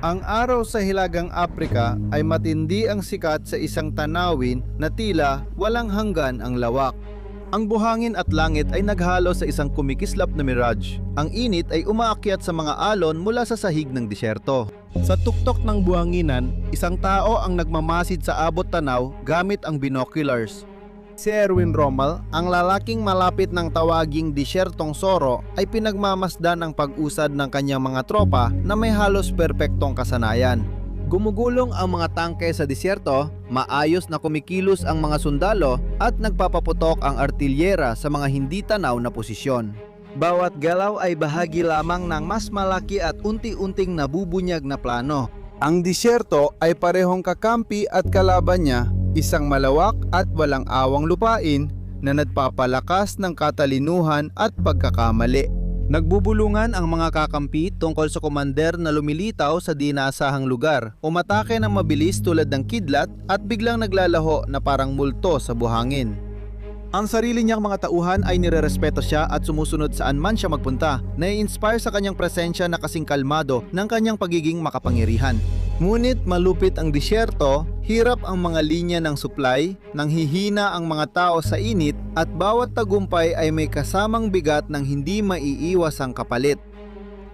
Ang araw sa Hilagang Aprika ay matindi ang sikat sa isang tanawin na tila walang hanggan ang lawak. Ang buhangin at langit ay naghalo sa isang kumikislap na mirage. Ang init ay umaakyat sa mga alon mula sa sahig ng disyerto. Sa tuktok ng buhanginan, isang tao ang nagmamasid sa abot tanaw gamit ang binoculars. Si Erwin Rommel, ang lalaking malapit ng tawaging disyertong Soro, ay pinagmamasdan ang pag-usad ng kanyang mga tropa na may halos perpektong kasanayan. Gumugulong ang mga tangke sa disyerto, maayos na kumikilos ang mga sundalo at nagpapaputok ang artilyera sa mga hindi tanaw na posisyon. Bawat galaw ay bahagi lamang ng mas malaki at unti-unting nabubunyag na plano. Ang disyerto ay parehong kakampi at kalaban niya, isang malawak at walang awang lupain na nagpapalakas ng katalinuhan at pagkakamali. Nagbubulungan ang mga kakampi tungkol sa komander na lumilitaw sa di-inaasahang lugar, umatake ng mabilis tulad ng kidlat at biglang naglalaho na parang multo sa buhangin. Ang sarili niyang mga tauhan ay nirerespeto siya at sumusunod saan man siya magpunta, nai-inspire sa kanyang presensya na kasing kalmado ng kanyang pagiging makapangyarihan. Ngunit malupit ang disyerto, hirap ang mga linya ng supply, nanghihina ang mga tao sa init at bawat tagumpay ay may kasamang bigat ng hindi maiiwas ang kapalit.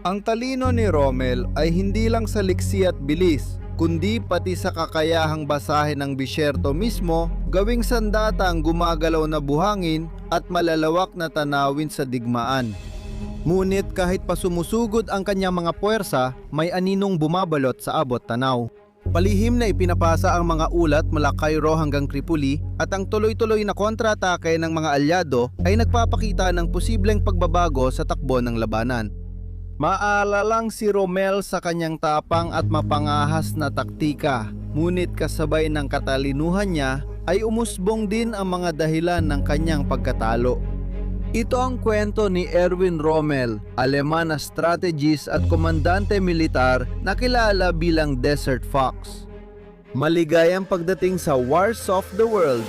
Ang talino ni Rommel ay hindi lang sa liksi at bilis, kundi pati sa kakayahang basahin ng disyerto mismo, gawing sandata ang gumagalaw na buhangin at malalawak na tanawin sa digmaan. Ngunit kahit pa sumusugod ang kanyang mga puwersa, may aninong bumabalot sa abot tanaw. Palihim na ipinapasa ang mga ulat mula Cairo hanggang Tripoli at ang tuloy-tuloy na kontra-atake ng mga alyado ay nagpapakita ng posibleng pagbabago sa takbo ng labanan. Maalalang si Rommel sa kanyang tapang at mapangahas na taktika, ngunit kasabay ng katalinuhan niya ay umusbong din ang mga dahilan ng kanyang pagkatalo. Ito ang kwento ni Erwin Rommel, Aleman na strategist at komandante militar na kilala bilang Desert Fox. Maligayang pagdating sa Wars of the World!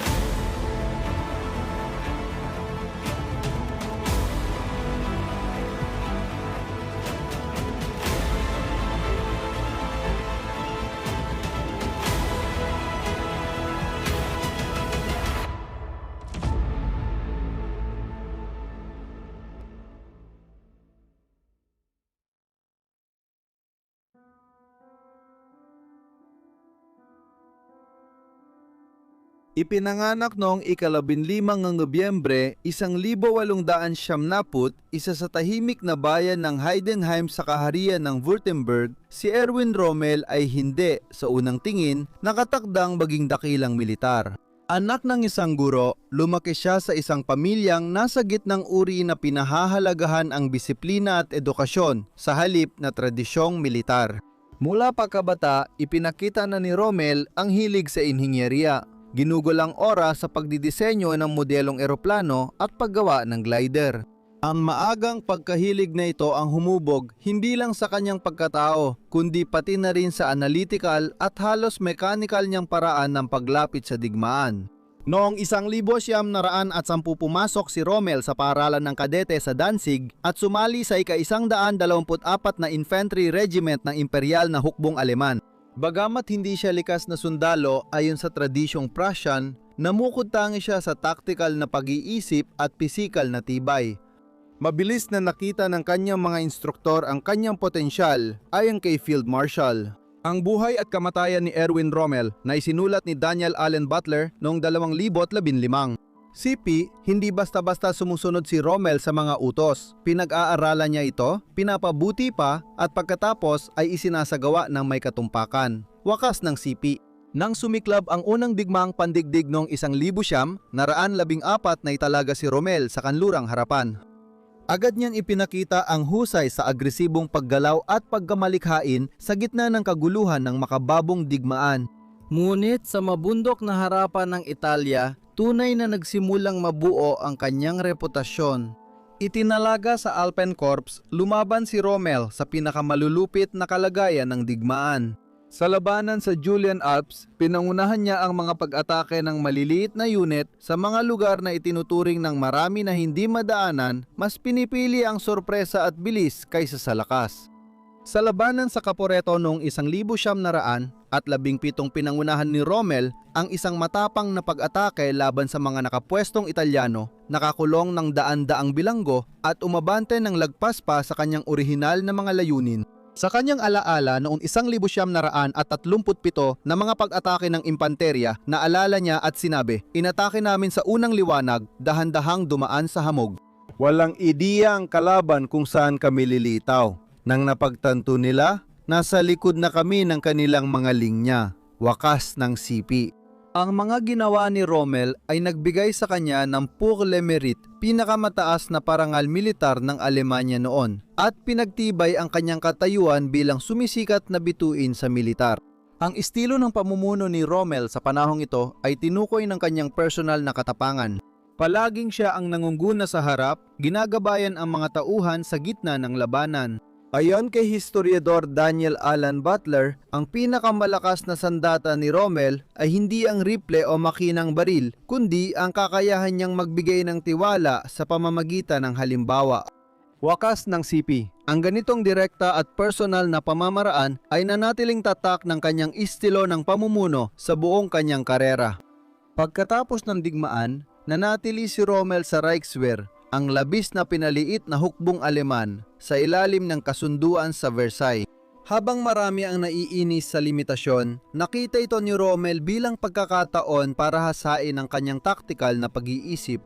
Ipinanganak noong ika-15 ng Nobyembre, 1870, isa sa tahimik na bayan ng Heidenheim sa kaharian ng Württemberg, si Erwin Rommel ay hindi, sa unang tingin, nakatakdang maging dakilang militar. Anak ng isang guro, lumaki siya sa isang pamilyang nasa gitnang uri na pinahahalagahan ang disiplina at edukasyon sa halip na tradisyong militar. Mula pagkabata, ipinakita na ni Rommel ang hilig sa inhinyeriya. Ginugol ang oras sa pagdidisenyo ng modelong eroplano at paggawa ng glider. Ang maagang pagkahilig na ito ang humubog hindi lang sa kanyang pagkatao, kundi pati na rin sa analytical at halos mechanical niyang paraan ng paglapit sa digmaan. Noong 1910 pumasok si Rommel sa paaralan ng kadete sa Danzig at sumali sa ika-124 na Infantry Regiment ng Imperial na Hukbong Aleman. Bagamat hindi siya likas na sundalo ayon sa tradisyong Prussian, namukod tangi siya sa tactical na pag-iisip at pisikal na tibay. Mabilis na nakita ng kanyang mga instruktor ang kanyang potensyal ayon kay Field Marshal. Ang buhay at kamatayan ni Erwin Rommel na isinulat ni Daniel Allen Butler noong 2015. CP, hindi basta-basta sumusunod si Rommel sa mga utos. Pinag-aaralan niya ito, pinapabuti pa at pagkatapos ay isinasagawa ng may katumpakan. Wakas ng CP. Nang sumiklab ang unang digmaang pandigdig noong 1914, na italaga si Rommel sa kanlurang harapan. Agad niyang ipinakita ang husay sa agresibong paggalaw at pagkamalikhain sa gitna ng kaguluhan ng makababong digmaan. Ngunit sa mabundok na harapan ng Italia, tunay na nagsimulang mabuo ang kanyang reputasyon. Itinalaga sa Alpen Corps, lumaban si Rommel sa pinakamalulupit na kalagayan ng digmaan. Sa labanan sa Julian Alps, pinangunahan niya ang mga pag-atake ng maliliit na unit sa mga lugar na itinuturing ng marami na hindi madaanan, mas pinipili ang sorpresa at bilis kaysa sa lakas. Sa labanan sa Caporetto noong 1917 at 17 pinangunahan ni Rommel ang isang matapang na pag-atake laban sa mga nakapwestong Italyano, nakakulong ng daan-daang bilanggo at umabante ng lagpas pa sa kanyang orihinal na mga layunin. Sa kanyang alaala noong 1937 na mga pag-atake ng impanterya, naalala niya at sinabi, "Inatake namin sa unang liwanag, dahan-dahang dumaan sa hamog. Walang ideya ang kalaban kung saan kami lilitaw. Nang napagtanto nila, nasa likod na kami ng kanilang mga linya." Wakas ng sipi. Ang mga ginawa ni Rommel ay nagbigay sa kanya ng Pour le Mérite, pinakamataas na parangal militar ng Alemanya noon, at pinagtibay ang kanyang katayuan bilang sumisikat na bituin sa militar. Ang estilo ng pamumuno ni Rommel sa panahong ito ay tinukoy ng kanyang personal na katapangan. Palaging siya ang nangunguna sa harap, ginagabayan ang mga tauhan sa gitna ng labanan. Ayon kay historiador Daniel Alan Butler, ang pinakamalakas na sandata ni Rommel ay hindi ang rifle o makinang baril, kundi ang kakayahan niyang magbigay ng tiwala sa pamamagitan ng halimbawa. Wakas ng sipi. Ang ganitong direkta at personal na pamamaraan ay nanatiling tatak ng kanyang estilo ng pamumuno sa buong kanyang karera. Pagkatapos ng digmaan, nanatili si Rommel sa Reichswehr, ang labis na pinaliit na hukbong Aleman, sa ilalim ng kasunduan sa Versailles. Habang marami ang naiinis sa limitasyon, nakita ito ni Rommel bilang pagkakataon para hasain ang kanyang taktikal na pag-iisip.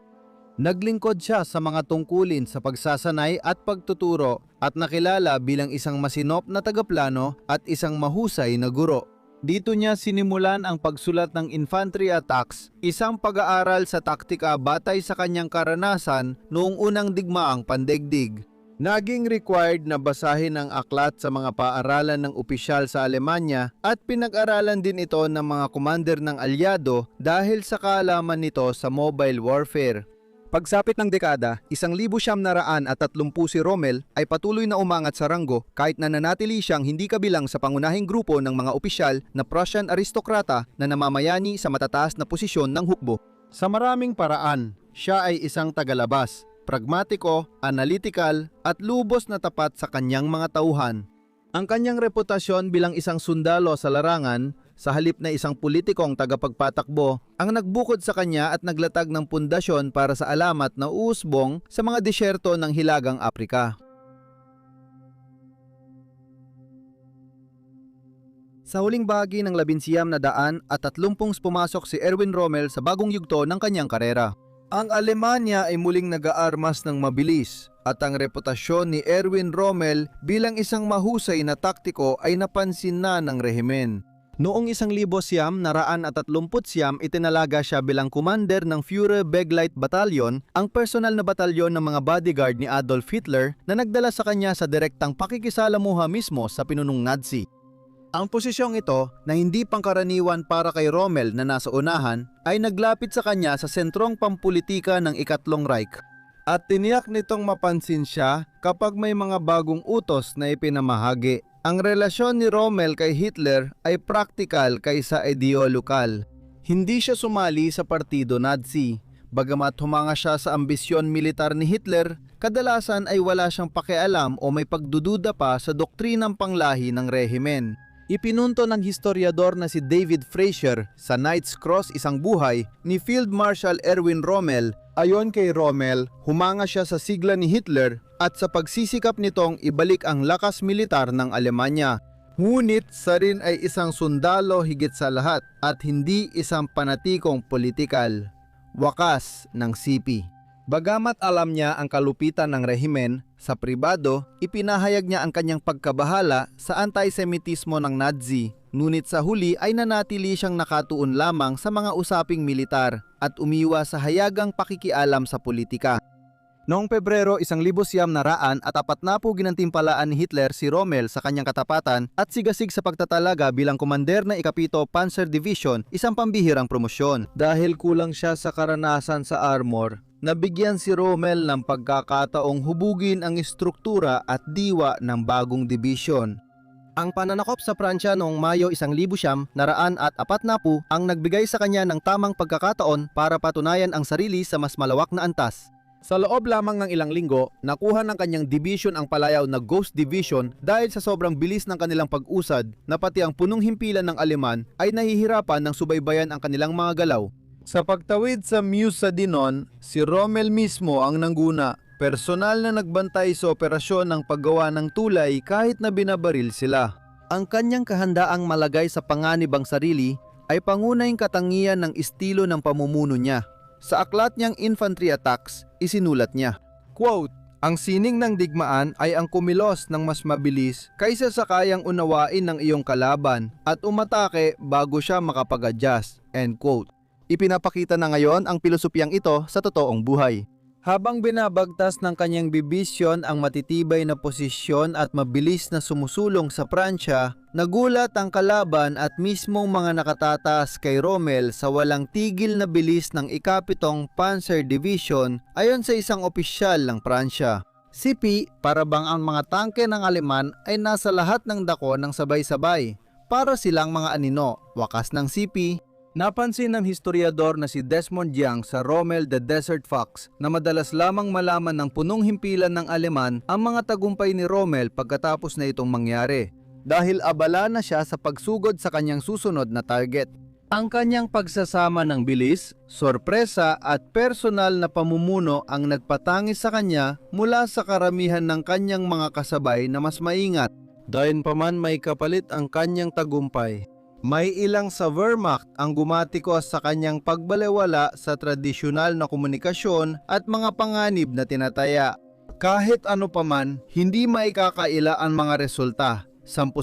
Naglingkod siya sa mga tungkulin sa pagsasanay at pagtuturo at nakilala bilang isang masinop na tagaplano at isang mahusay na guro. Dito niya sinimulan ang pagsulat ng Infantry Attacks, isang pag-aaral sa taktika batay sa kanyang karanasan noong unang digmaang pandaigdig. Naging required na basahin ang aklat sa mga paaralan ng opisyal sa Alemanya at pinag-aralan din ito ng mga commander ng alyado dahil sa kaalaman nito sa mobile warfare. Pagsapit ng dekada, 1930 si Rommel ay patuloy na umangat sa ranggo kahit na nanatili siyang hindi kabilang sa pangunahing grupo ng mga opisyal na Prussian aristokrata na namamayani sa matataas na posisyon ng hukbo. Sa maraming paraan, siya ay isang tagalabas, pragmatiko, analytical at lubos na tapat sa kanyang mga tauhan. Ang kanyang reputasyon bilang isang sundalo sa larangan, sa halip na isang politikong tagapagpatakbo, ang nagbukod sa kanya at naglatag ng pundasyon para sa alamat na uusbong sa mga disyerto ng Hilagang Aprika. Sa huling bahagi ng 1930 pumasok si Erwin Rommel sa bagong yugto ng kanyang karera. Ang Alemanya ay muling nag-aarmas ng mabilis at ang reputasyon ni Erwin Rommel bilang isang mahusay na taktiko ay napansin na ng rehimen. Noong 1939, itinalaga siya bilang commander ng Führer-Begleit Battalion, ang personal na batalyon ng mga bodyguard ni Adolf Hitler na nagdala sa kanya sa direktang pakikisalamuha mismo sa pinunong Nazi. Ang posisyong ito, na hindi pangkaraniwan para kay Rommel na nasa unahan, ay naglapit sa kanya sa sentrong pampulitika ng Ikatlong Reich. At tiniyak nitong mapansin siya kapag may mga bagong utos na ipinamahagi. Ang relasyon ni Rommel kay Hitler ay praktikal kaysa ideolokal. Hindi siya sumali sa partido Nazi. Bagamat humanga siya sa ambisyon militar ni Hitler, kadalasan ay wala siyang pakialam o may pagdududa pa sa doktrinang panglahi ng rehimen. Ipinunto ng historiador na si David Fraser sa Knight's Cross Isang Buhay ni Field Marshal Erwin Rommel, ayon kay Rommel, humanga siya sa sigla ni Hitler at sa pagsisikap nitong ibalik ang lakas militar ng Alemanya. Ngunit sa rin ay isang sundalo higit sa lahat at hindi isang panatikong politikal. Wakas ng sipi. Bagamat alam niya ang kalupitan ng rehimen, sa pribado, ipinahayag niya ang kanyang pagkabahala sa antisemitismo ng Nazi, ngunit sa huli ay nanatili siyang nakatuon lamang sa mga usaping militar at umiwas sa hayagang pakikialam sa politika. Noong Pebrero 1940 ginantimpalaan ni Hitler si Rommel sa kanyang katapatan at sigasig sa pagtatalaga bilang komander ng Ikapito Panzer Division, isang pambihirang promosyon. Dahil kulang siya sa karanasan sa armor, nabigyan si Rommel ng pagkakataong hubugin ang istruktura at diwa ng bagong dibisyon. Ang pananakop sa Pransya noong Mayo 1940 ang nagbigay sa kanya ng tamang pagkakataon para patunayan ang sarili sa mas malawak na antas. Sa loob lamang ng ilang linggo, nakuha ng kanyang division ang palayaw na Ghost Division dahil sa sobrang bilis ng kanilang pag-usad na pati ang punong himpilan ng Aleman ay nahihirapan ng subaybayan ang kanilang mga galaw. Sa pagtawid sa Meuse sa Dinon, si Rommel mismo ang nangguna. Personal na nagbantay sa operasyon ng paggawa ng tulay kahit na binabaril sila. Ang kanyang kahandaang malagay sa panganib ang sarili ay pangunahing katangian ng estilo ng pamumuno niya. Sa aklat niyang Infantry Attacks, isinulat niya, quote, "Ang sining ng digmaan ay ang kumilos ng mas mabilis kaysa sa kayang unawain ng iyong kalaban at umatake bago siya makapag-adjust." End quote. Ipinapakita na ngayon ang pilosopiyang ito sa totoong buhay. Habang binabagtas ng kanyang bibisyon ang matitibay na posisyon at mabilis na sumusulong sa Pransya, nagulat ang kalaban at mismong mga nakatataas kay Rommel sa walang tigil na bilis ng ikapitong Panzer Division ayon sa isang opisyal ng Pransya. CP, para bang ang mga tangke ng Aleman ay nasa lahat ng dako ng sabay-sabay. Para silang mga anino, wakas ng CP. Napansin ng historiador na si Desmond Jiang sa Rommel the Desert Fox na madalas lamang malaman ng punong himpilan ng Aleman ang mga tagumpay ni Rommel pagkatapos na itong mangyari, dahil abala na siya sa pagsugod sa kanyang susunod na target. Ang kanyang pagsasama ng bilis, sorpresa at personal na pamumuno ang nagpatangis sa kanya mula sa karamihan ng kanyang mga kasabay na mas maingat. Dahil pa man may kapalit ang kanyang tagumpay. May ilang sa Wehrmacht ang gumatikos sa kanyang pagbalewala sa tradisyonal na komunikasyon at mga panganib na tinataya. Kahit ano paman, hindi maikakaila ang mga resulta. 10,000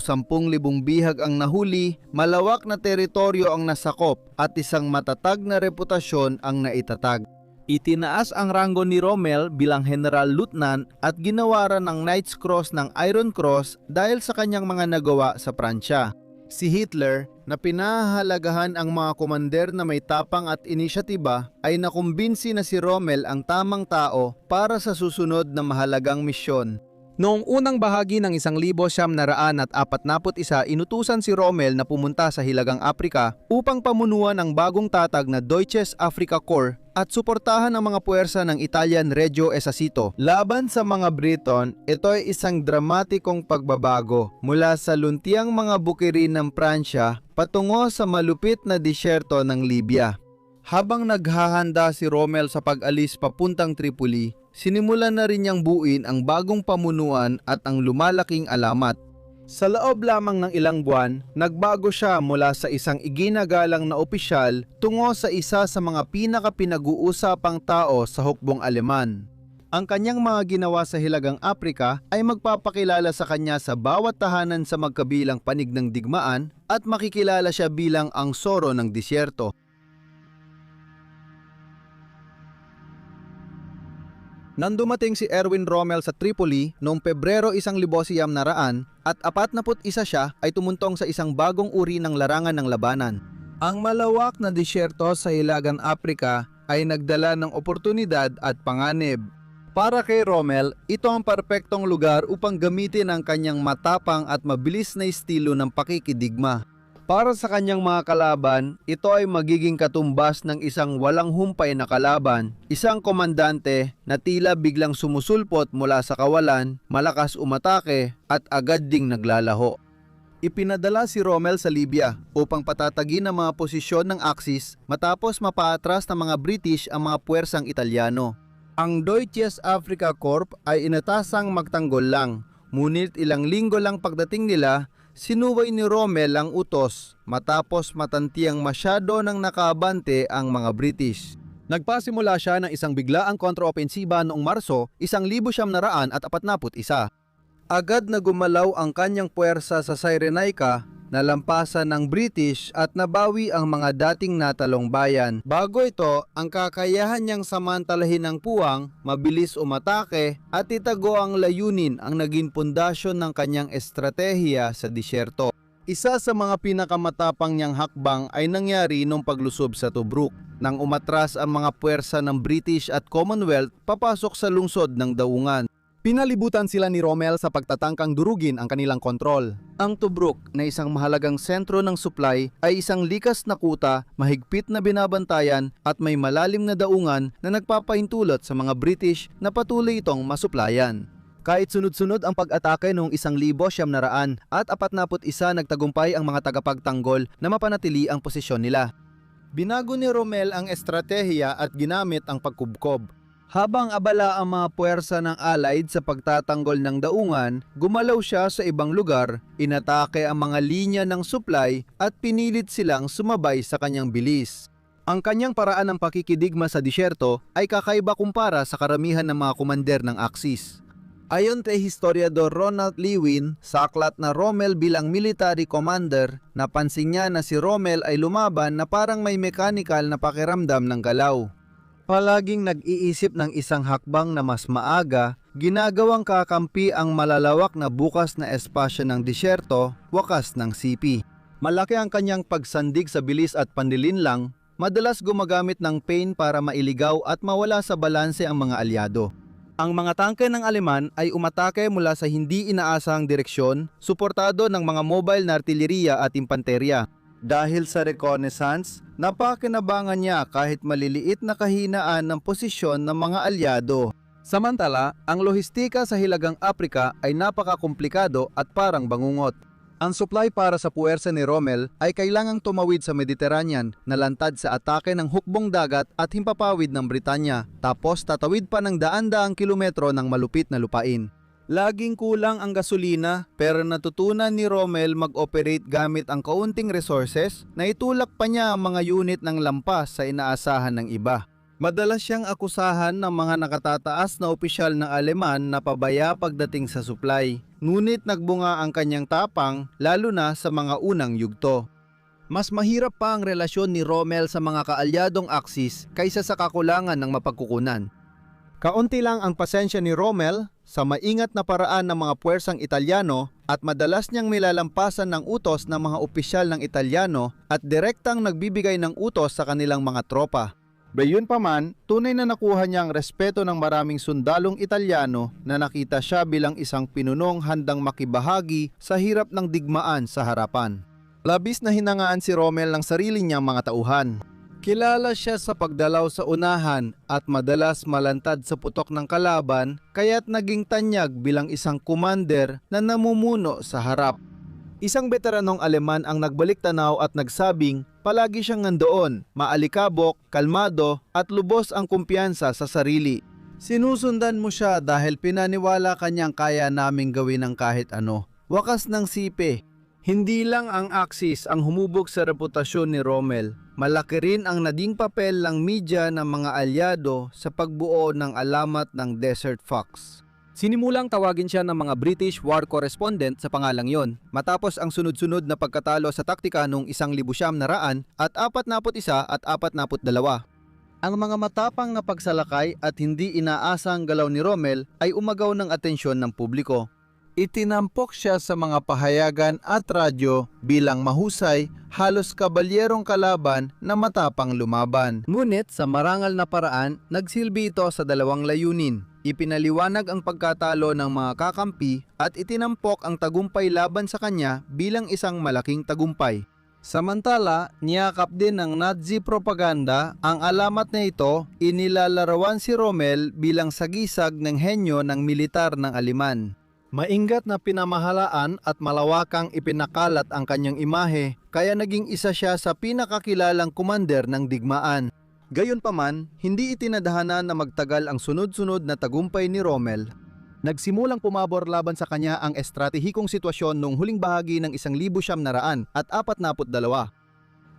bihag ang nahuli, malawak na teritoryo ang nasakop at isang matatag na reputasyon ang naitatag. Itinaas ang ranggo ni Rommel bilang General Lieutenant at ginawaran ng Knight's Cross ng Iron Cross dahil sa kanyang mga nagawa sa Pransya. Si Hitler, na pinahahalagahan ang mga komander na may tapang at inisyatiba, ay nakumbinsi na si Rommel ang tamang tao para sa susunod na mahalagang misyon. Noong unang bahagi ng 1941, inutusan si Rommel na pumunta sa Hilagang Aprika upang pamunuan ang bagong tatag na Deutsches Afrika Korps at suportahan ang mga puwersa ng Italian Regio Esercito. Laban sa mga Briton, ito ay isang dramatikong pagbabago mula sa luntiang mga bukirin ng Pransya patungo sa malupit na disyerto ng Libya. Habang naghahanda si Rommel sa pag-alis papuntang Tripoli, sinimulan na rin niyang buuin ang bagong pamunuan at ang lumalaking alamat. Sa loob lamang ng ilang buwan, nagbago siya mula sa isang iginagalang na opisyal tungo sa isa sa mga pinaka-pinag-uusapang tao sa hukbong Aleman. Ang kanyang mga ginawa sa Hilagang Aprika ay magpapakilala sa kanya sa bawat tahanan sa magkabilang panig ng digmaan at makikilala siya bilang ang Zorro ng disyerto. Nang dumating si Erwin Rommel sa Tripoli noong Pebrero 1900 at 41 siya ay tumuntong sa isang bagong uri ng larangan ng labanan. Ang malawak na disyerto sa Hilagang Aprika ay nagdala ng oportunidad at panganib. Para kay Rommel, ito ang perpektong lugar upang gamitin ang kanyang matapang at mabilis na estilo ng pakikidigma. Para sa kanyang mga kalaban, ito ay magiging katumbas ng isang walang humpay na kalaban, isang komandante na tila biglang sumusulpot mula sa kawalan, malakas umatake at agad ding naglalaho. Ipinadala si Rommel sa Libya upang patatagin ang mga posisyon ng Axis matapos mapaatras ng mga British ang mga puwersang Italyano. Ang Deutsches Afrika Korps ay inatasang magtanggol lang, ngunit ilang linggo lang pagdating nila, sinuway ni Rommel ang utos matapos matantiang masyado ng nakaabante ang mga British. Nagpasimula siya ng isang biglaang kontraopensiba noong Marso 1941. Agad na gumalaw ang kanyang puwersa sa Cyrenaica, nalampasan ng British at nabawi ang mga dating natalong bayan. Bago ito, ang kakayahan niyang samantalahin ng puwang, mabilis umatake at itago ang layunin ang naging pundasyon ng kanyang estratehiya sa disyerto. Isa sa mga pinakamatapang niyang hakbang ay nangyari noong paglusob sa Tobruk, nang umatras ang mga puwersa ng British at Commonwealth papasok sa lungsod ng Daungan. Pinalibutan sila ni Rommel sa pagtatangkang durugin ang kanilang kontrol. Ang Tobruk na isang mahalagang sentro ng supply ay isang likas na kuta, mahigpit na binabantayan at may malalim na daungan na nagpapahintulot sa mga British na patuloy itong masuplayan. Kahit sunod-sunod ang pag-atake noong 1900 at 41 nagtagumpay ang mga tagapagtanggol na mapanatili ang posisyon nila. Binago ni Rommel ang estratehiya at ginamit ang pagkubkob. Habang abala ang mga puwersa ng Allied sa pagtatanggol ng daungan, gumalaw siya sa ibang lugar, inatake ang mga linya ng supply at pinilit silang sumabay sa kanyang bilis. Ang kanyang paraan ng pakikidigma sa disyerto ay kakaiba kumpara sa karamihan ng mga komander ng Axis. Ayon kay historiador Ronald Lewin, sa aklat na Rommel bilang military commander, napansin niya na si Rommel ay lumaban na parang may mechanical na pakiramdam ng galaw. Palaging nag-iisip ng isang hakbang na mas maaga, ginagawang kakampi ang malalawak na bukas na espasyo ng disyerto, wakas ng sipi. Malaki ang kanyang pagsandig sa bilis at panlilinlang, madalas gumagamit ng pain para mailigaw at mawala sa balanse ang mga alyado. Ang mga tangke ng Aleman ay umatake mula sa hindi inaasahang direksyon, suportado ng mga mobile na artilleriya at impanterya. Dahil sa reconnaissance, napakinabangan niya kahit maliliit na kahinaan ng posisyon ng mga alyado. Samantala, ang lohistika sa Hilagang Aprika ay napakakomplikado at parang bangungot. Ang supply para sa puwersa ni Rommel ay kailangang tumawid sa Mediterranean na lantad sa atake ng hukbong dagat at himpapawid ng Britanya, tapos tatawid pa ng daan-daang kilometro ng malupit na lupain. Laging kulang ang gasolina pero natutunan ni Rommel mag-operate gamit ang kaunting resources na itulak pa niya ang mga unit ng lampas sa inaasahan ng iba. Madalas siyang akusahan ng mga nakatataas na opisyal ng Aleman na pabaya pagdating sa supply. Ngunit nagbunga ang kanyang tapang lalo na sa mga unang yugto. Mas mahirap pa ang relasyon ni Rommel sa mga kaalyadong Axis kaysa sa kakulangan ng mapagkukunan. Kaunti lang ang pasensya ni Rommel sa maingat na paraan ng mga puwersang Italyano at madalas niyang milalampasan ng utos ng mga opisyal ng Italyano at direktang nagbibigay ng utos sa kanilang mga tropa. Gayunpaman, tunay na nakuha niya ang respeto ng maraming sundalong Italyano na nakita siya bilang isang pinunong handang makibahagi sa hirap ng digmaan sa harapan. Labis na hinangaan si Rommel ng sarili niyang mga tauhan. Kilala siya sa pagdalaw sa unahan at madalas malantad sa putok ng kalaban kaya't naging tanyag bilang isang commander na namumuno sa harap. Isang veteranong Aleman ang nagbalik tanaw at nagsabing palagi siyang nandoon, maalikabok, kalmado at lubos ang kumpiyansa sa sarili. Sinusundan mo siya dahil pinaniwala kanyang kaya naming gawin ang kahit ano. Wakas ng sipe. Hindi lang ang Axis ang humubog sa reputasyon ni Rommel. Malaki rin ang naging papel ng media ng mga alyado sa pagbuo ng alamat ng Desert Fox. Sinimulang tawagin siya ng mga British war correspondent sa pangalang yon, matapos ang sunod-sunod na pagkatalo sa taktika noong 1900 at 41 at 42. Ang mga matapang na pagsalakay at hindi inaasang galaw ni Rommel ay umagaw ng atensyon ng publiko. Itinampok siya sa mga pahayagan at radyo bilang mahusay, halos kabalyerong kalaban na matapang lumaban. Ngunit sa marangal na paraan, nagsilbi ito sa dalawang layunin. Ipinaliwanag ang pagkatalo ng mga kakampi at itinampok ang tagumpay laban sa kanya bilang isang malaking tagumpay. Samantala, niyakap din ng Nazi propaganda ang alamat na ito, inilalarawan si Rommel bilang sagisag ng henyo ng militar ng Aleman. Maingat na pinamahalaan at malawakang ipinakalat ang kanyang imahe, kaya naging isa siya sa pinakakilalang komander ng digmaan. Gayunpaman, hindi itinadhana na magtagal ang sunod-sunod na tagumpay ni Rommel. Nagsimulang pumabor laban sa kanya ang estratehikong sitwasyon noong huling bahagi ng 1942.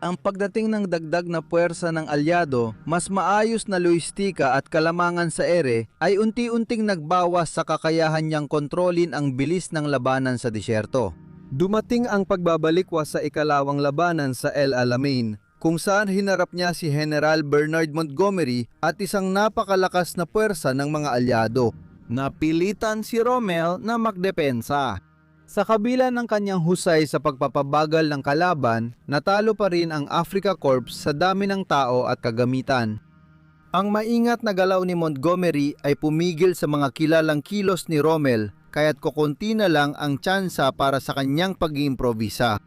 Ang pagdating ng dagdag na puwersa ng alyado, mas maayos na lohistika at kalamangan sa ere ay unti-unting nagbawas sa kakayahan niyang kontrolin ang bilis ng labanan sa disyerto. Dumating ang pagbabalikwas sa ikalawang labanan sa El Alamein, kung saan hinarap niya si General Bernard Montgomery at isang napakalakas na puwersa ng mga alyado. Napilitan si Rommel na magdepensa. Sa kabila ng kanyang husay sa pagpapabagal ng kalaban, natalo pa rin ang Afrika Corps sa dami ng tao at kagamitan. Ang maingat na galaw ni Montgomery ay pumigil sa mga kilalang kilos ni Rommel, kaya't kukunti na lang ang tsansa para sa kanyang pag-iimprovisa.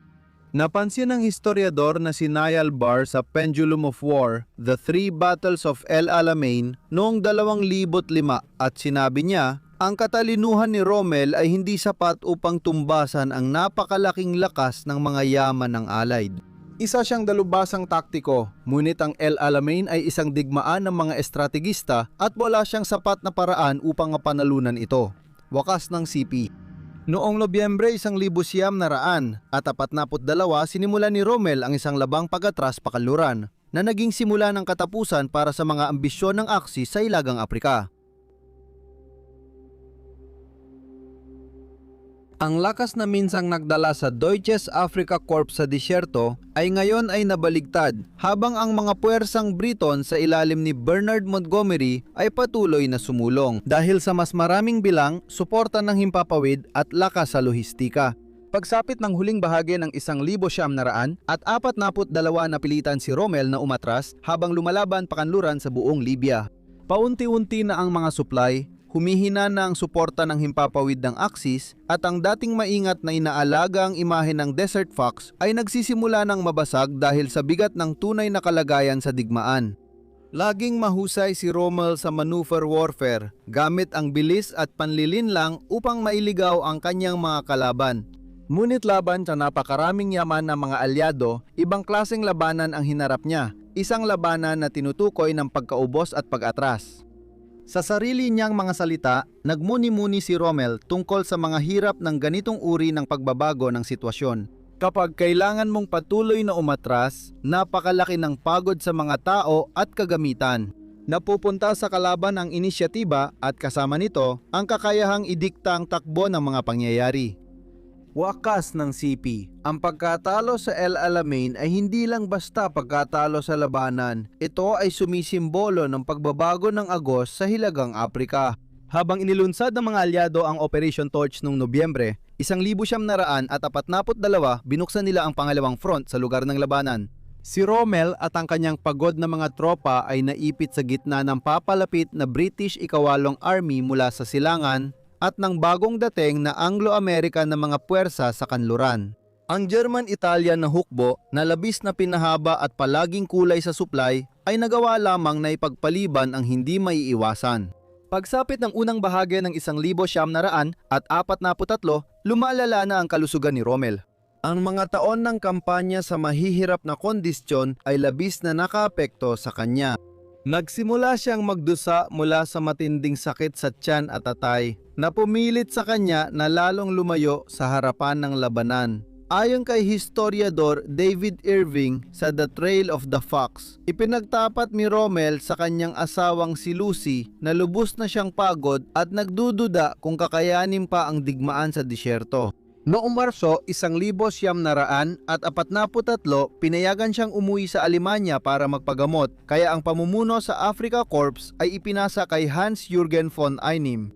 Napansin ng historiador na si Niall Barr sa Pendulum of War, The Three Battles of El Alamein noong 2005 at sinabi niya, ang katalinuhan ni Rommel ay hindi sapat upang tumbasan ang napakalaking lakas ng mga yaman ng Allied. Isa siyang dalubhasang taktiko, ngunit ang El Alamein ay isang digmaan ng mga estrategista at wala siyang sapat na paraan upang mapanalunan ito. Wakas ng CP. Noong Nobyembre 1900 at 42 sinimulan ni Rommel ang isang labang pag-atras pakanluran na naging simula ng katapusan para sa mga ambisyon ng Axis sa Hilagang Aprika. Ang lakas na minsang nagdala sa Deutsches Afrika Korps sa disyerto ay ngayon ay nabaligtad habang ang mga puwersang Briton sa ilalim ni Bernard Montgomery ay patuloy na sumulong dahil sa mas maraming bilang, suporta ng himpapawid at lakas sa lohistika. Pagsapit ng huling bahagi ng 1900 at 42 napilitan si Rommel na umatras habang lumalaban pakanluran sa buong Libya. Paunti-unti na ang mga supply, humihina na ang suporta ng himpapawid ng Axis at ang dating maingat na inaalaga ang imahe ng Desert Fox ay nagsisimula ng mabasag dahil sa bigat ng tunay na kalagayan sa digmaan. Laging mahusay si Rommel sa maneuver warfare, gamit ang bilis at panlilinlang upang mailigaw ang kanyang mga kalaban. Ngunit laban sa napakaraming yaman ng mga alyado, ibang klaseng labanan ang hinarap niya, isang labanan na tinutukoy ng pagkaubos at pag-atras. Sa sarili niyang mga salita, nagmuni-muni si Rommel tungkol sa mga hirap ng ganitong uri ng pagbabago ng sitwasyon. Kapag kailangan mong patuloy na umatras, napakalaki ng pagod sa mga tao at kagamitan. Napupunta sa kalaban ang inisyatiba at kasama nito ang kakayahang idikta ang takbo ng mga pangyayari. Wakas ng CP, ang pagkatalo sa El Alamein ay hindi lang basta pagkatalo sa labanan. Ito ay sumisimbolo ng pagbabago ng Agos sa Hilagang Aprika. Habang inilunsad ng mga alyado ang Operation Torch noong Nobyembre, 1942 binuksan nila ang pangalawang front sa lugar ng labanan. Si Rommel at ang kanyang pagod na mga tropa ay naipit sa gitna ng papalapit na British Ikawalong Army mula sa silangan at ng bagong dating na Anglo-American na mga puwersa sa kanluran. Ang German-Italian na hukbo na labis na pinahaba at palaging kulay sa supply ay nagawa lamang na ipagpaliban ang hindi maiiwasan. Pagsapit ng unang bahagi ng 1943, lumalala na ang kalusugan ni Rommel. Ang mga taon ng kampanya sa mahihirap na kondisyon ay labis na nakaapekto sa kanya. Nagsimula siyang magdusa mula sa matinding sakit sa tiyan at atay na pumilit sa kanya na lalong lumayo sa harapan ng labanan. Ayon kay historiador David Irving sa The Trail of the Fox, ipinagtapat ni Rommel sa kanyang asawang si Lucy na lubos na siyang pagod at nagdududa kung kakayanin pa ang digmaan sa disyerto. Noong Marso 1943, pinayagan siyang umuwi sa Alemanya para magpagamot, kaya ang pamumuno sa Afrika Korps ay ipinasa kay Hans-Jürgen von Einim.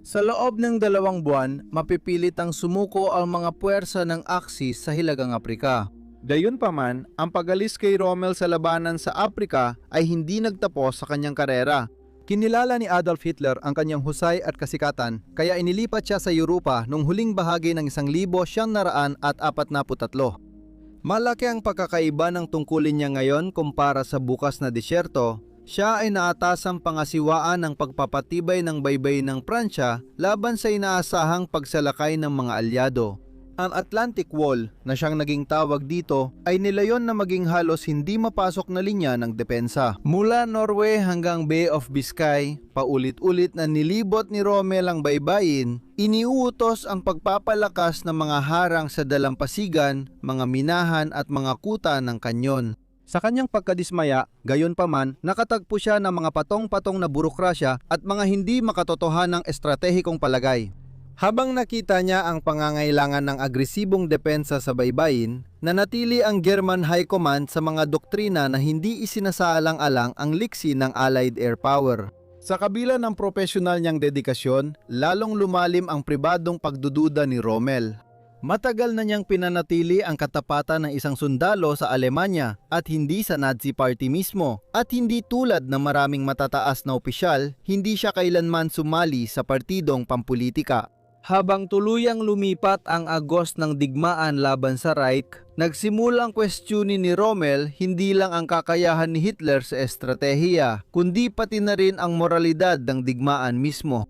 Sa loob ng 2 buwan, mapipilit ang sumuko ang mga puwersa ng Axis sa Hilagang Aprika. Gayunpaman, ang pag-alis kay Rommel sa labanan sa Aprika ay hindi nagtapos sa kanyang karera. Kinilala ni Adolf Hitler ang kanyang husay at kasikatan, kaya inilipat siya sa Europa noong huling bahagi ng 1943. Malaki ang pagkakaiba ng tungkulin niya ngayon kumpara sa bukas na disyerto. Siya ay naatasang pangasiwaan ng pagpapatibay ng baybay ng Pransya laban sa inaasahang pagsalakay ng mga alyado. Ang Atlantic Wall, na siyang naging tawag dito, ay nilayon na maging halos hindi mapasok na linya ng depensa. Mula Norway hanggang Bay of Biscay, paulit-ulit na nilibot ni Rommel ang baybayin, iniuutos ang pagpapalakas ng mga harang sa dalampasigan, mga minahan at mga kuta ng kanyon. Sa kanyang pagkadismaya, gayunpaman, nakatagpo siya ng mga patong-patong na burokrasya at mga hindi makatotohanang estratehikong palagay. Habang nakita niya ang pangangailangan ng agresibong depensa sa baybayin, nanatili ang German High Command sa mga doktrina na hindi isinasaalang-alang ang liksi ng Allied Air Power. Sa kabila ng profesional niyang dedikasyon, lalong lumalim ang pribadong pagdududa ni Rommel. Matagal na niyang pinanatili ang katapatan ng isang sundalo sa Alemanya at hindi sa Nazi Party mismo. At hindi tulad ng maraming matataas na opisyal, hindi siya kailanman sumali sa partidong pampulitika. Habang tuluyang lumipat ang agos ng digmaan laban sa Reich, nagsimulang kwestiyonin ni Rommel hindi lang ang kakayahan ni Hitler sa estratehiya, kundi pati na rin ang moralidad ng digmaan mismo.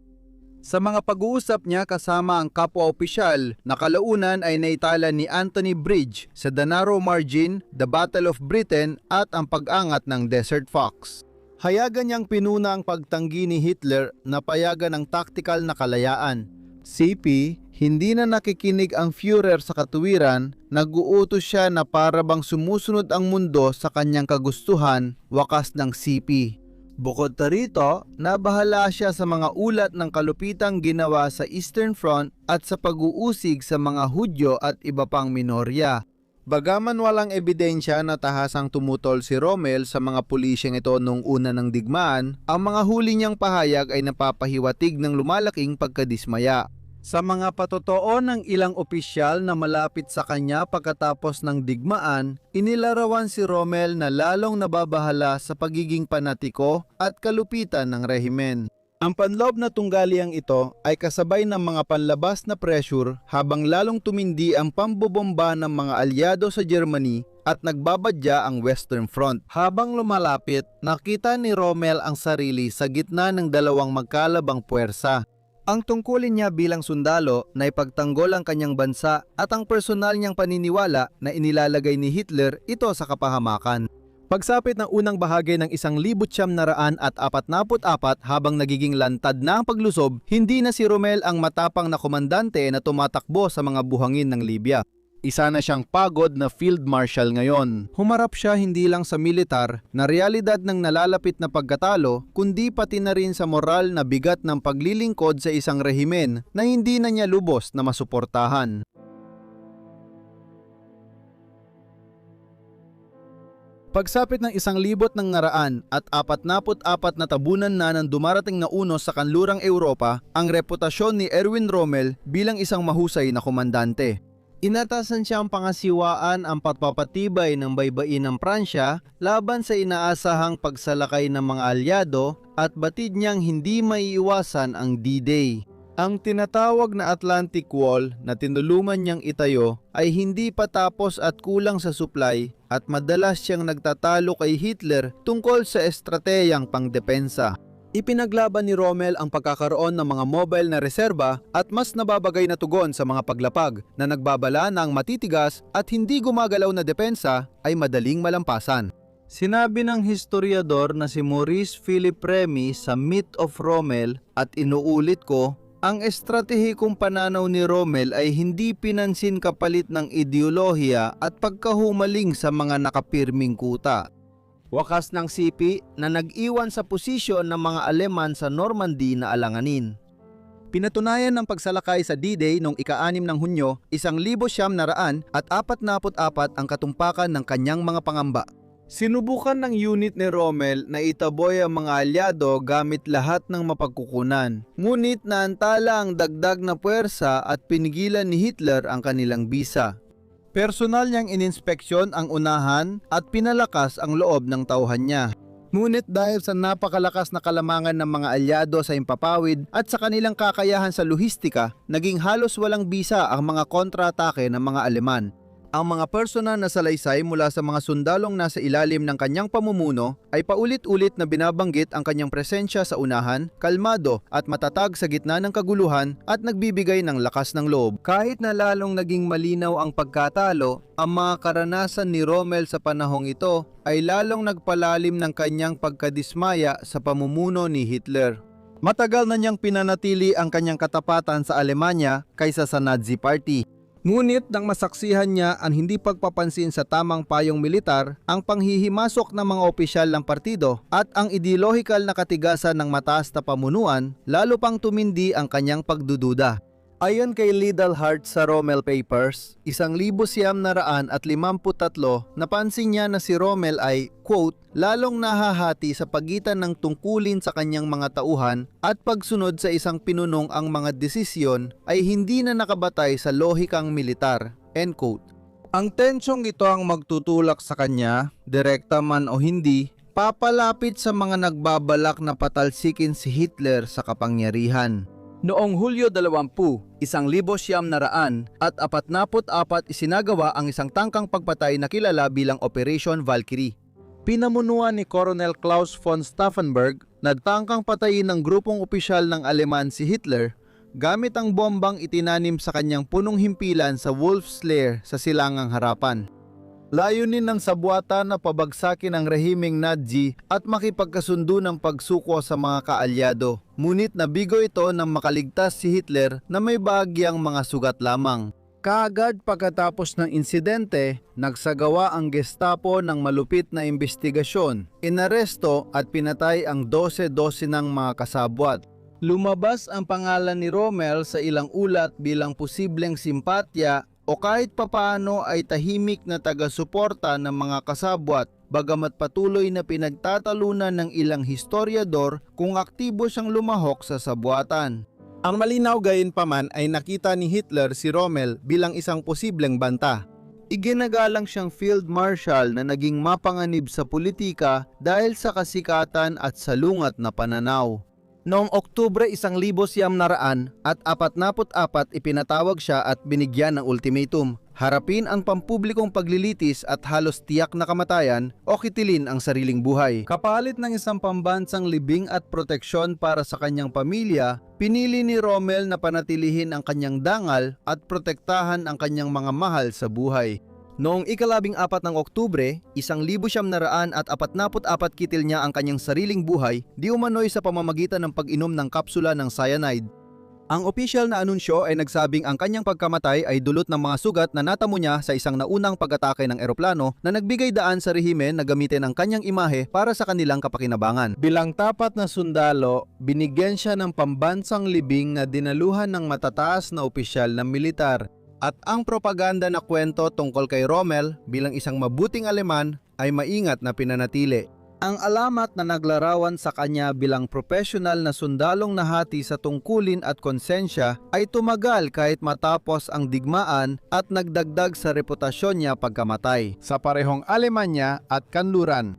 Sa mga pag-uusap niya kasama ang kapwa-opisyal, nakalaunan ay naitala ni Anthony Bridge sa The Narrow Margin, The Battle of Britain at ang pag-angat ng Desert Fox. Hayagan niyang pinuna ang pagtanggi ni Hitler na payagan ng taktikal na kalayaan. CP, hindi na nakikinig ang Führer sa katuwiran, nag-uutos siya na para bang sumusunod ang mundo sa kanyang kagustuhan, wakas ng CP. Bukod pa rito, nabahala siya sa mga ulat ng kalupitang ginawa sa Eastern Front at sa pag-uusig sa mga Hudyo at iba pang minorya. Bagaman walang ebidensya na tahasang tumutol si Rommel sa mga pulisyeng ito noong una ng digmaan, ang mga huli niyang pahayag ay napapahiwatig ng lumalaking pagkadismaya. Sa mga patotoo ng ilang opisyal na malapit sa kanya pagkatapos ng digmaan, inilarawan si Rommel na lalong nababahala sa pagiging panatiko at kalupitan ng rehimen. Ang panloob na tunggaliang ito ay kasabay ng mga panlabas na pressure habang lalong tumindi ang pambobomba ng mga alyado sa Germany at nagbabadya ang Western Front. Habang lumalapit, nakita ni Rommel ang sarili sa gitna ng dalawang magkalabang puwersa. Ang tungkulin niya bilang sundalo na ipagtanggol ang kanyang bansa at ang personal niyang paniniwala na inilalagay ni Hitler ito sa kapahamakan. Pagsapit ng unang bahagi ng 1944 habang nagiging lantad na ang paglusob, hindi na si Rommel ang matapang na komandante na tumatakbo sa mga buhangin ng Libya. Isa na siyang pagod na field marshal ngayon. Humarap siya hindi lang sa militar na realidad ng nalalapit na pagkatalo, kundi pati na rin sa moral na bigat ng paglilingkod sa isang rehimen na hindi na niya lubos na masuportahan. Pagsapit ng 1,000 ng naraan at 44 na tabunan na ng dumarating na unos sa kanlurang Europa, ang reputasyon ni Erwin Rommel bilang isang mahusay na komandante. Inatasan siyang pangasiwaan ang pagpapatibay ng baybayin ng Pransya laban sa inaasahang pagsalakay ng mga alyado at batid niyang hindi maiiwasan ang D-Day. Ang tinatawag na Atlantic Wall na tinulungan niyang itayo ay hindi pa tapos at kulang sa supply at madalas siyang nagtatalo kay Hitler tungkol sa estratehiyang pangdepensa. Ipinaglaban ni Rommel ang pagkakaroon ng mga mobile na reserba at mas nababagay na tugon sa mga paglapag na nagbabala ng matitigas at hindi gumagalaw na depensa ay madaling malampasan. Sinabi ng historiador na si Maurice Philip Remy sa Myth of Rommel at inuulit ko, ang estratehikong pananaw ni Rommel ay hindi pinansin kapalit ng ideolohiya at pagkahumaling sa mga nakapirming kuta. Wakas ng CP na nag-iwan sa posisyon ng mga Aleman sa Normandy na alanganin. Pinatunayan ng pagsalakay sa D-Day noong ika-6 ng Hunyo, 1944 ang katumpakan ng kanyang mga pangamba. Sinubukan ng unit ni Rommel na itaboy ang mga alyado gamit lahat ng mapagkukunan. Ngunit naantala ang dagdag na puwersa at pinigilan ni Hitler ang kanilang bisa. Personal niyang ininspeksyon ang unahan at pinalakas ang loob ng tauhan niya. Ngunit dahil sa napakalakas na kalamangan ng mga alyado sa impapawid at sa kanilang kakayahan sa lohistika, naging halos walang bisa ang mga kontra-atake ng mga Aleman. Ang mga personal na salaysay mula sa mga sundalong nasa ilalim ng kanyang pamumuno ay paulit-ulit na binabanggit ang kanyang presensya sa unahan, kalmado at matatag sa gitna ng kaguluhan at nagbibigay ng lakas ng loob. Kahit na lalong naging malinaw ang pagkatalo, ang mga karanasan ni Rommel sa panahong ito ay lalong nagpalalim ng kanyang pagkadismaya sa pamumuno ni Hitler. Matagal na niyang pinanatili ang kanyang katapatan sa Alemanya kaysa sa Nazi Party. Ngunit nang masaksihan niya ang hindi pagpapansin sa tamang payong militar, ang panghihimasok ng mga opisyal ng partido at ang ideolohikal na katigasan ng mataas na pamunuan, lalo pang tumindi ang kanyang pagdududa. Ayon kay Lidl-Hart sa Rommel Papers, 1953 napansin niya na si Rommel ay, quote, lalong nahahati sa pagitan ng tungkulin sa kanyang mga tauhan at pagsunod sa isang pinunong ang mga desisyon ay hindi na nakabatay sa lohikang militar, end quote. Ang tensyong ito ang magtutulak sa kanya, direkta man o hindi, papalapit sa mga nagbabalak na patalsikin si Hitler sa kapangyarihan. Noong Hulyo 20, 1944 isinagawa ang isang tangkang pagpatay na kilala bilang Operation Valkyrie. Pinamunuan ni Colonel Klaus von Stauffenberg na tangkang patayin ng grupong opisyal ng Aleman si Hitler gamit ang bombang itinanim sa kanyang punong himpilan sa Wolf's Lair sa silangang harapan. Layunin ng sabwatan na pabagsakin ang rehimeng Nazi at makipagkasundo ng pagsuko sa mga kaalyado. Ngunit nabigo ito nang makaligtas si Hitler na may bahagyang mga sugat lamang. Kaagad pagkatapos ng insidente, nagsagawa ang Gestapo ng malupit na investigasyon. Inaresto at pinatay ang 12 ng mga kasabwat. Lumabas ang pangalan ni Rommel sa ilang ulat bilang posibleng simpatya o kahit papaano ay tahimik na taga-suporta ng mga kasabwat, bagamat patuloy na pinagtatalunan ng ilang historiador kung aktibo siyang lumahok sa sabwatan. Ang malinaw gayunpaman ay nakita ni Hitler si Rommel bilang isang posibleng banta. Iginagalang siyang field marshal na naging mapanganib sa politika dahil sa kasikatan at salungat na pananaw. Noong Oktubre 1944 ipinatawag siya at binigyan ng ultimatum. Harapin ang pampublikong paglilitis at halos tiyak na kamatayan o kitilin ang sariling buhay. Kapalit ng isang pambansang libing at proteksyon para sa kanyang pamilya, pinili ni Rommel na panatilihin ang kanyang dangal at protektahan ang kanyang mga mahal sa buhay. Noong ika-14 ng Oktubre, 1944 kitil niya ang kanyang sariling buhay di umano'y sa pamamagitan ng pag-inom ng kapsula ng cyanide. Ang opisyal na anunsyo ay nagsabing ang kanyang pagkamatay ay dulot ng mga sugat na natamo niya sa isang naunang pag-atake ng eroplano na nagbigay daan sa rehimen na gamitin ang kanyang imahe para sa kanilang kapakinabangan. Bilang tapat na sundalo, binigyan siya ng pambansang libing na dinaluhan ng matataas na opisyal ng militar. At ang propaganda na kwento tungkol kay Rommel bilang isang mabuting Aleman ay maingat na pinanatili. Ang alamat na naglarawan sa kanya bilang profesional na sundalong nahati sa tungkulin at konsensya ay tumagal kahit matapos ang digmaan at nagdagdag sa reputasyon niya pagkamatay sa parehong Alemanya at kanluran.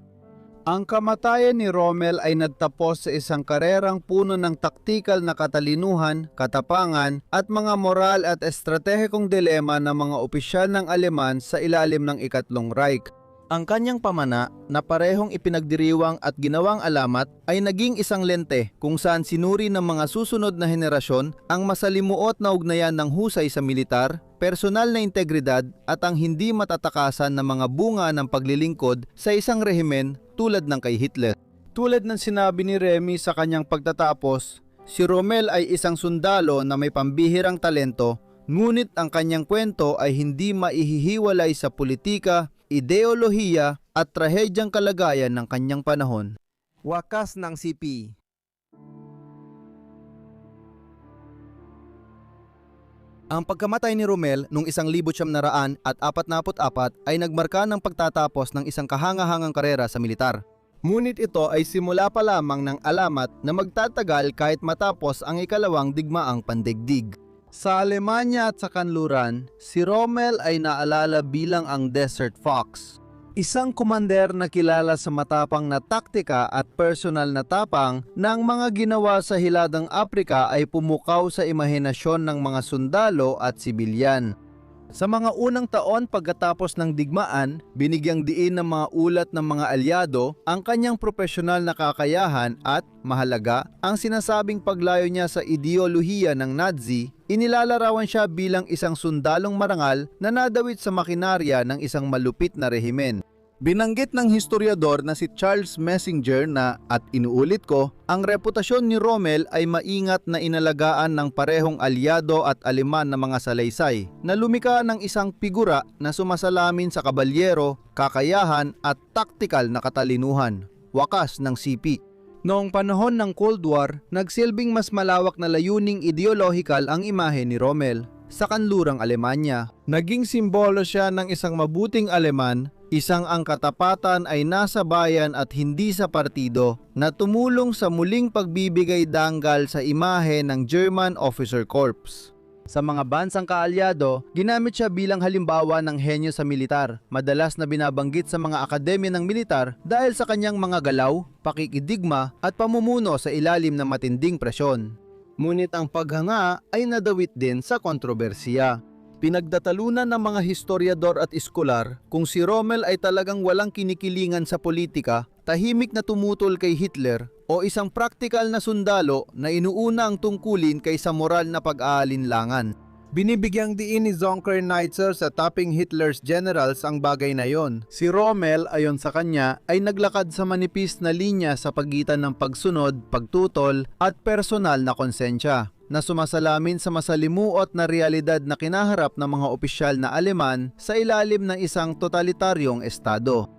Ang kamatayan ni Rommel ay nagtapos sa isang karerang puno ng taktikal na katalinuhan, katapangan at mga moral at estratehikong dilema ng mga opisyal ng Aleman sa ilalim ng Ikatlong Reich. Ang kanyang pamana na parehong ipinagdiriwang at ginawang alamat ay naging isang lente kung saan sinuri ng mga susunod na henerasyon ang masalimuot na ugnayan ng husay sa militar, personal na integridad at ang hindi matatakasan na mga bunga ng paglilingkod sa isang rehimen tulad ng kay Hitler. Tulad ng sinabi ni Remy sa kanyang pagtatapos, si Rommel ay isang sundalo na may pambihirang talento, ngunit ang kanyang kwento ay hindi maihihiwalay sa politika, ideolohiya at trahedyang kalagayan ng kanyang panahon. Wakas ng CP. Ang pagkamatay ni Rommel noong 1944 ay nagmarka ng pagtatapos ng isang kahangahangang karera sa militar. Ngunit ito ay simula pa lamang ng alamat na magtatagal kahit matapos ang ikalawang digmaang pandaigdig. Sa Alemanya at sa kanluran, si Rommel ay naalala bilang ang Desert Fox. Isang komander na kilala sa matapang na taktika at personal na tapang na ang mga ginawa sa Hilagang Aprika ay pumukaw sa imahinasyon ng mga sundalo at sibilyan. Sa mga unang taon pagkatapos ng digmaan, binigyang diin ng mga ulat ng mga alyado ang kanyang profesional na kakayahan at, mahalaga, ang sinasabing paglayo niya sa ideolohiya ng Nazi. Inilalarawan siya bilang isang sundalong marangal na nadawit sa makinarya ng isang malupit na rehimen. Binanggit ng historiador na si Charles Messenger na, at inuulit ko, ang reputasyon ni Rommel ay maingat na inalagaan ng parehong alyado at Aleman na mga salaysay, na lumika ng isang figura na sumasalamin sa kabalyero, kakayahan at taktikal na katalinuhan. Wakas ng CP. Noong panahon ng Cold War, nagsilbing mas malawak na layuning ideolohikal ang imahe ni Rommel sa kanlurang Alemanya. Naging simbolo siya ng isang mabuting Aleman, isang ang katapatan ay nasa bayan at hindi sa partido, na tumulong sa muling pagbibigay danggal sa imahe ng German Officer Corps. Sa mga bansang kaalyado, ginamit siya bilang halimbawa ng henyo sa militar, madalas na binabanggit sa mga akademya ng militar dahil sa kanyang mga galaw, pakikidigma at pamumuno sa ilalim ng matinding presyon. Ngunit ang paghanga ay nadawit din sa kontrobersiya. Pinagdatalunan ng mga historiador at iskolar kung si Rommel ay talagang walang kinikilingan sa politika, tahimik na tumutol kay Hitler, o isang praktikal na sundalo na inuuna ang tungkulin kaysa moral na pag-aalinlangan. Binibigyang diin ni Zonker-Neitzer sa topping Hitler's generals ang bagay na yon. Si Rommel, ayon sa kanya, ay naglakad sa manipis na linya sa pagitan ng pagsunod, pagtutol at personal na konsensya, na sumasalamin sa masalimuot na realidad na kinaharap ng mga opisyal na Aleman sa ilalim ng isang totalitaryong estado.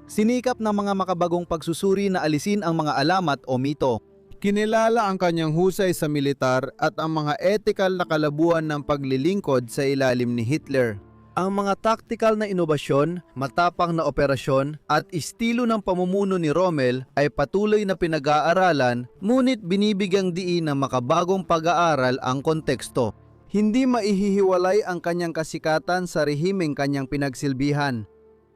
Sinikap ng mga makabagong pagsusuri na alisin ang mga alamat o mito. Kinilala ang kanyang husay sa militar at ang mga etikal na kalabuan ng paglilingkod sa ilalim ni Hitler. Ang mga tactical na inobasyon, matapang na operasyon at estilo ng pamumuno ni Rommel ay patuloy na pinag-aaralan, ngunit binibigyang diin ng makabagong pag-aaral ang konteksto. Hindi maihihiwalay ang kanyang kasikatan sa rehimeng kanyang pinagsilbihan.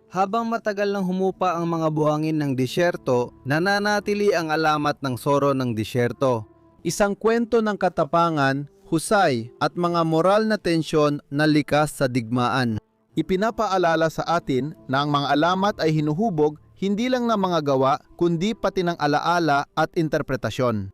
Habang matagal nang humupa ang mga buhangin ng disyerto, nananatili ang alamat ng soro ng disyerto. Isang kwento ng katapangan, husay at mga moral na tensyon na likas sa digmaan. Ipinapaalala sa atin na ang mga alamat ay hinuhubog hindi lang ng mga gawa kundi pati ng alaala at interpretasyon.